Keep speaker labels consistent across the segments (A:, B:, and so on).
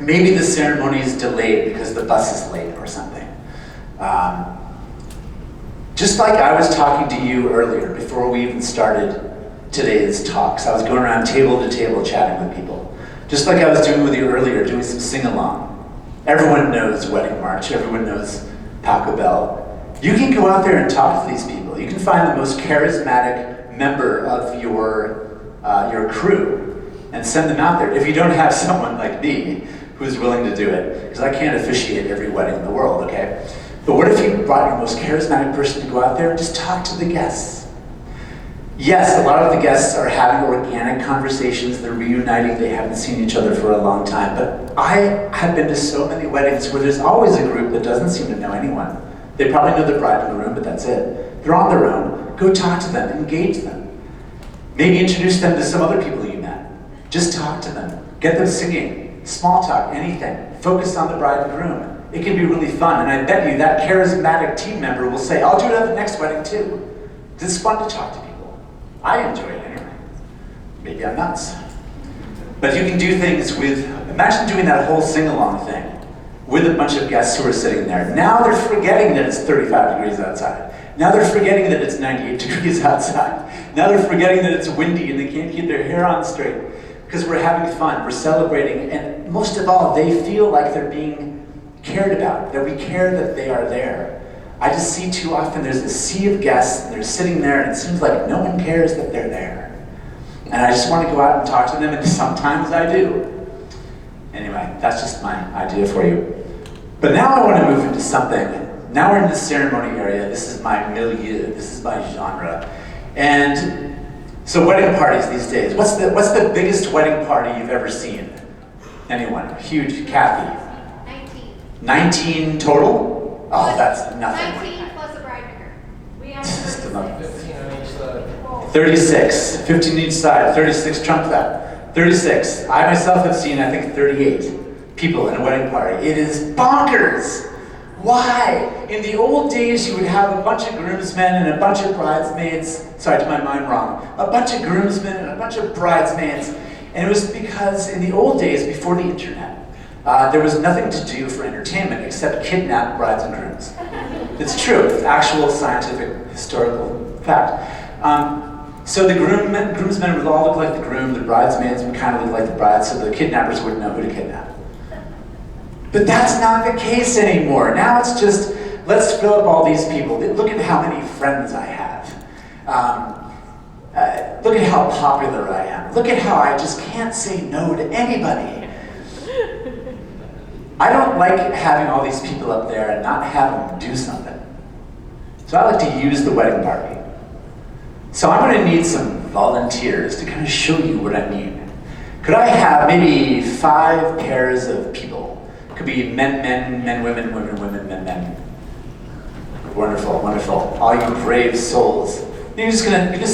A: Maybe the ceremony is delayed because the bus is late or something. Just like I was talking to you earlier, before we even started today's talks, I was going around table to table chatting with people. Just like I was doing with you earlier, doing some sing-along. Everyone knows Wedding March, everyone knows Taco Bell. You can go out there and talk to these people. You can find the most charismatic member of your crew and send them out there. If you don't have someone like me who's willing to do it, because I can't officiate every wedding in the world, okay? But what if you brought your most charismatic person to go out there and just talk to the guests? Yes, a lot of the guests are having organic conversations, they're reuniting, they haven't seen each other for a long time, but I have been to so many weddings where there's always a group that doesn't seem to know anyone. They probably know the bride and groom, but that's it. They're on their own. Go talk to them, engage them. Maybe introduce them to some other people you met. Just talk to them. Get them singing, small talk, anything. Focus on the bride and groom. It can be really fun, and I bet you that charismatic team member will say, I'll do it at the next wedding too. It's fun to talk to people. I enjoy it anyway. Maybe I'm nuts. But you can do things with, imagine doing that whole sing-along thing with a bunch of guests who are sitting there. Now they're forgetting that it's 35 degrees outside. Now they're forgetting that it's 98 degrees outside. Now they're forgetting that it's windy and they can't keep their hair on straight. Because we're having fun, we're celebrating, and most of all, they feel like they're being cared about, that we care that they are there. I just see too often there's a sea of guests, and they're sitting there, and it seems like no one cares that they're there. And I just want to go out and talk to them, and sometimes I do. Anyway, that's just my idea for you. But now I want to move into something. Now we're in the ceremony area. This is my milieu. This is my genre. And so wedding parties these days. What's the biggest wedding party you've ever seen? Anyone? Huge. Kathy? 19 total? Oh, that's nothing.
B: 19 plus a bride picker. We have
A: 15 on each side. 36. 15 each side. 36, trump that. 36. I myself have seen, I think, 38 people in a wedding party. It is bonkers. Why? In the old days, you would have a bunch of groomsmen and a bunch of bridesmaids. Sorry, to my mind wrong. A bunch of groomsmen and a bunch of bridesmaids. And it was because in the old days, before the internet, there was nothing to do for entertainment except kidnap brides and grooms. It's true. It's actual scientific, historical fact. So the groomsmen would all look like the groom, the bridesmaids would kind of look like the bride, so the kidnappers wouldn't know who to kidnap. But that's not the case anymore. Now it's just, let's fill up all these people. Look at how many friends I have. Look at how popular I am. Look at how I just can't say no to anybody. I don't like having all these people up there and not have them do something. So I like to use the wedding party. So I'm going to need some volunteers to kind of show you what I mean. Could I have maybe 5 pairs of people? Could be men, women, women, men. Wonderful, wonderful. All you brave souls. You're just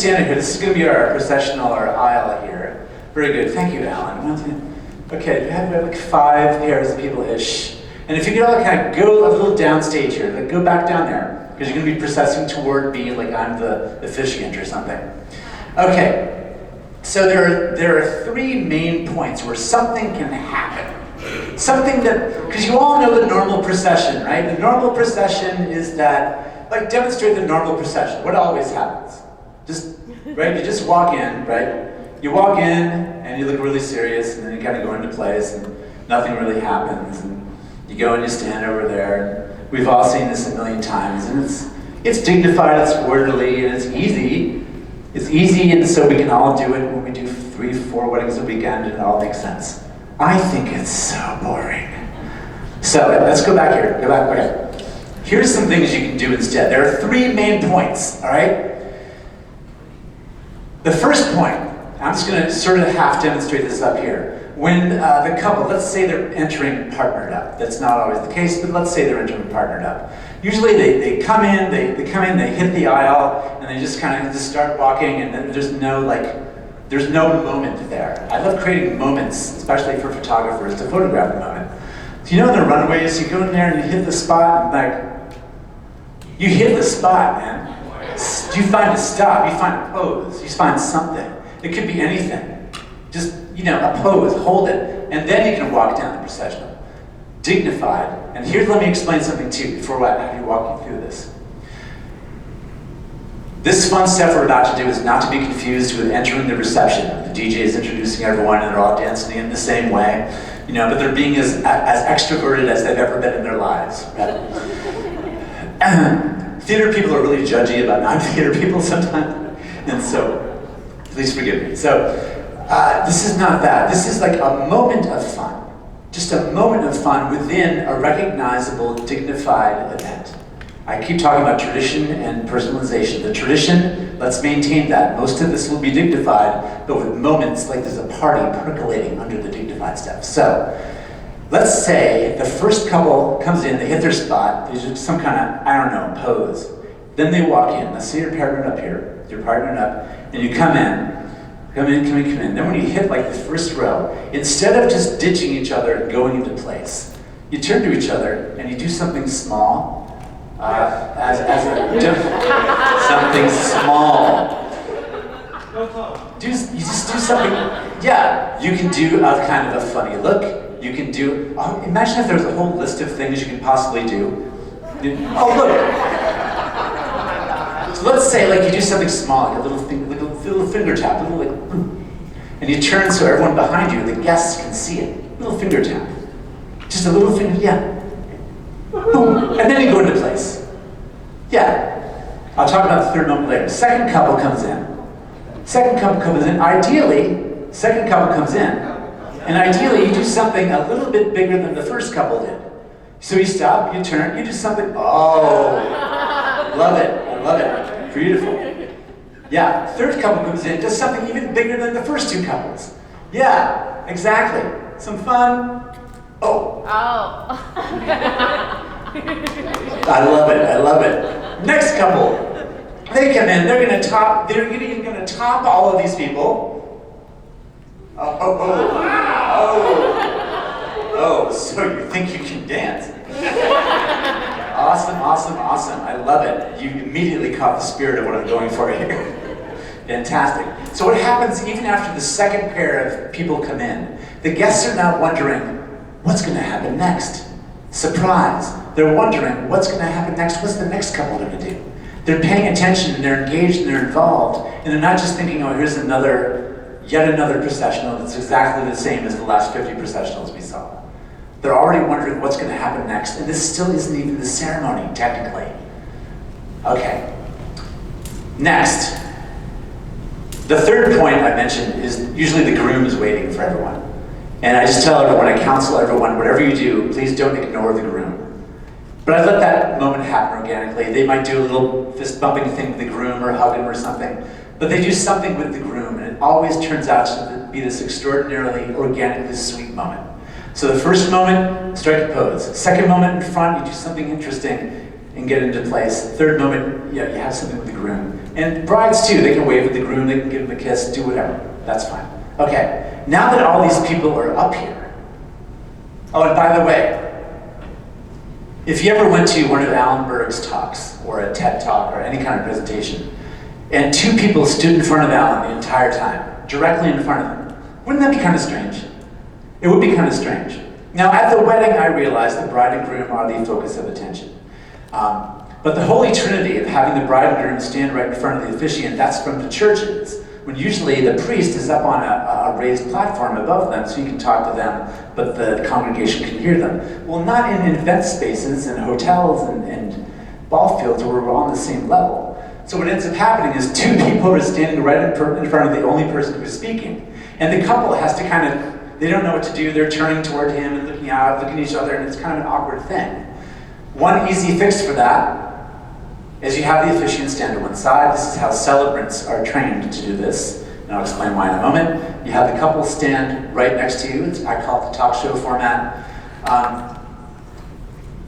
A: stand here. This is going to be our processional, our aisle here. Very good. Thank you, Alan. Okay, you have like 5 pairs of people-ish. And if you could all kind of go a little downstage here, like go back down there, because you're going to be processing toward me like I'm the officiant or something. Okay, so there are 3 main points where something can happen. Something that, because you all know the normal procession, right? The normal procession is that, like demonstrate the normal procession. What always happens? Just, right, you just walk in, right? You walk in and you look really serious and then you kind of go into place and nothing really happens. And you go and you stand over there. And we've all seen this a million times and it's dignified, it's orderly, and it's easy. It's easy, and so we can all do it when we do 3, 4 weddings a weekend and it all makes sense. I think it's so boring. So let's go back here. Go back. Okay. Here's some things you can do instead. There are 3 main points, all right? The first point, I'm just going to sort of half demonstrate this up here. When the couple, let's say they're entering partnered up. That's not always the case, but let's say they're entering partnered up. Usually they come in, they hit the aisle, and they just kind of just start walking, and then there's no moment there. I love creating moments, especially for photographers, to photograph the moment. So you know in the runways, you go in there and you hit the spot, and like, you hit the spot, man. You find a stop, you find a pose, you find something. It could be anything. Just, a pose, hold it, and then you can walk down the processional. Dignified, and here let me explain something too before I have you walk you through this. This fun stuff we're about to do is not to be confused with entering the reception. The DJ is introducing everyone and they're all dancing in the same way, but they're being as extroverted as they've ever been in their lives. Right? Theater people are really judgy about non-theater people sometimes, and so please forgive me. So this is not that. This is like a moment of fun. Just a moment of fun within a recognizable, dignified event. I keep talking about tradition and personalization. The tradition, let's maintain that. Most of this will be dignified, but with moments like there's a party percolating under the dignified stuff. So, let's say the first couple comes in, they hit their spot, they do some kind of, pose. Then they walk in. Let's say you're partnered up here, you're partnered up, and you come in. Then when you hit like the first row, instead of just ditching each other and going into place, you turn to each other and you do something small, something small. You just do something, you can do a kind of a funny look, you can do, imagine if there was a whole list of things you could possibly do. Look. So let's say like you do something small, like a little finger tap, and you turn so everyone behind you, the guests can see it. Little finger tap. Just a little finger, boom. And then you go into place. I'll talk about the third moment later. Second couple comes in. And ideally you do something a little bit bigger than the first couple did. So you stop, you turn, you do something, love it, I love it, beautiful. Third couple comes in, does something even bigger than the first two couples. Exactly. Some fun. I love it. Next couple, they come in, they're even gonna top all of these people. So you think you can dance. Awesome. I love it. You immediately caught the spirit of what I'm going for here. Fantastic. So what happens even after the second pair of people come in? The guests are now wondering, what's going to happen next? Surprise. They're wondering, what's going to happen next? What's the next couple going to do? They're paying attention and they're engaged and they're involved. And they're not just thinking, here's yet another processional that's exactly the same as the last 50 processionals we saw. They're already wondering what's going to happen next. And this still isn't even the ceremony, technically. Okay. Next. The third point I mentioned is usually the groom is waiting for everyone. And I just tell everyone, I counsel everyone, whatever you do, please don't ignore the groom. But I let that moment happen organically. They might do a little fist bumping thing with the groom or hug him or something. But they do something with the groom, and it always turns out to be this extraordinarily, organically sweet moment. So the first moment, strike a pose. Second moment in front, you do something interesting and get into place. Third moment, you have something with the groom. And brides too, they can wave with the groom, they can give him a kiss, do whatever. That's fine. Okay, now that all these people are up here. And by the way, if you ever went to one of Alan Berg's talks, or a TED Talk, or any kind of presentation, and two people stood in front of Alan the entire time, directly in front of him, wouldn't that be kind of strange? It would be kind of strange. Now, at the wedding, I realized the bride and groom are the focus of attention. But the holy trinity of having the bride and groom stand right in front of the officiant, that's from the churches, when usually the priest is up on a raised platform above them so you can talk to them, but the congregation can hear them. Well, not in event spaces and hotels and ball fields where we're all on the same level. So what ends up happening is two people are standing right in front of the only person who's speaking. And the couple has to they don't know what to do, they're turning toward him and looking out, looking at each other, and it's kind of an awkward thing. One easy fix for that is you have the officiant stand to one side. This is how celebrants are trained to do this, and I'll explain why in a moment. You have the couple stand right next to you. I call it the talk show format.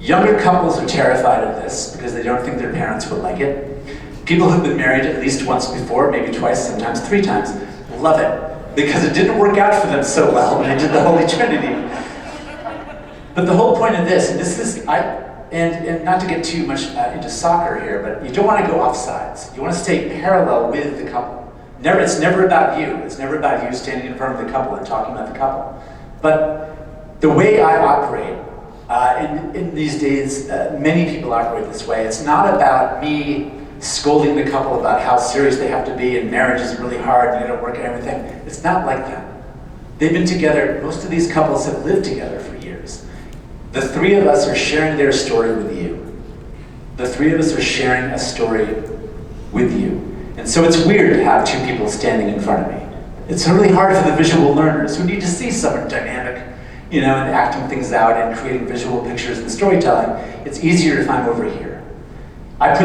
A: Younger couples are terrified of this because they don't think their parents would like it. People who've been married at least once before, maybe twice, sometimes 3 times, love it because it didn't work out for them so well when they did the Holy Trinity. But the whole point of this, and not to get too much into soccer here, but you don't want to go off sides. You want to stay parallel with the couple. It's never about you. It's never about you standing in front of the couple and talking about the couple. But the way I operate, in these days, many people operate this way. It's not about me scolding the couple about how serious they have to be and marriage is really hard and you gotta work at everything. It's not like that. They've been together, most of these couples have lived together for years. The three of us are sharing their story with you. The three of us are sharing a story with you. And so it's weird to have two people standing in front of me. It's really hard for the visual learners who need to see someone dynamic, and acting things out and creating visual pictures and storytelling. It's easier if I'm over here. I put